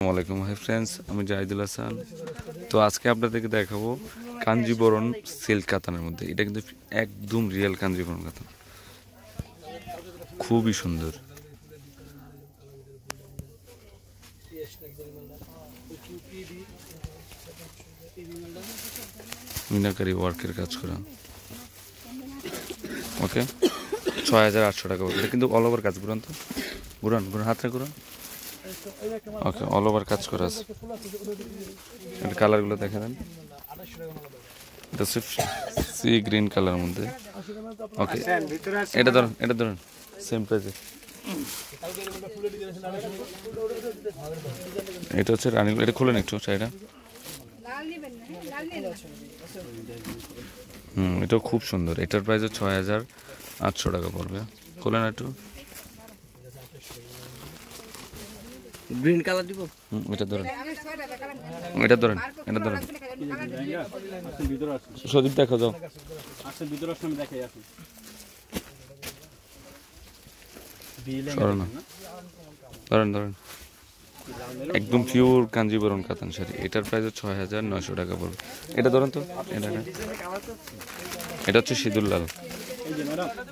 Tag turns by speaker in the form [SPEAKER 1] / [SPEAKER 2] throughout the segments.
[SPEAKER 1] আসসালামু hi friends, আমি জাহিদুল হাসান। তো আজকে আপনাদেরকে দেখাবো কাঞ্জিবরণ সিল্ক কাতানের মধ্যে। এটা কিন্তু একদম রিয়েল কাঞ্জিবরণ কাতান, খুবই সুন্দর। মিনাকারি ওয়ার্কের কাজ করা। ওকে, ৬,৮০০ টাকা। এটা কিন্তু অল ওভার কাজ। ঘুরান তো, ঘুরান ঘুরান, হাতটা ঘুরান। ওকে, অল ওভার কাজ করা আছে। এটা কালারগুলো দেখে দেন। এটা হচ্ছে সি গ্রিন কালার মধ্যে। ওকে, এটা ধরুন, এটা ধরুন, সেম প্রাইসে। এটা হচ্ছে রানী। এটা খুলেন একটু শাড়িটা। এটাও খুব সুন্দর। এটার প্রাইস ৬,৮০০ টাকা পড়বে। খুলেন একটু।
[SPEAKER 2] গ্রিন কালার দিব।
[SPEAKER 1] এটা ধরেন, এটা ধরেন, এটা ধরেন। সদীপ দেখো যাও। ধরেন ধরেন, একদম পিওর কাঞ্জিবরণ কাতান শাড়ি। এটার প্রাইস ৬,৯০০ টাকা পড়বে। এটা ধরেন তো, এটা হচ্ছে সিঁদুর লাল।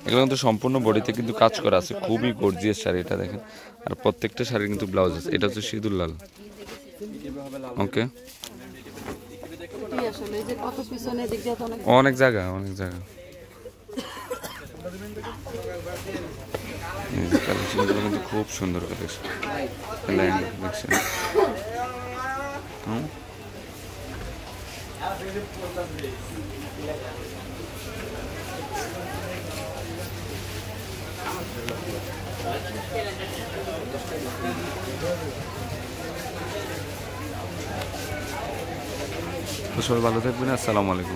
[SPEAKER 1] এগুলো কিন্তু সম্পূর্ণ বডিতে কিন্তু কাজ করা আছে, খুবই গর্জিয়াস শাড়ি। এটা দেখেন, আর প্রত্যেকটা শাড়ির কিন্তু ব্লাউজ আছে। এটা হচ্ছে সিঁদুর লাল। ওকে, অনেক জায়গা, অনেক জায়গা। কালেকশনগুলো কিন্তু খুব সুন্দর কালেকশন। তো সবাই ভালো থাকবেন। আসসালামু আলাইকুম।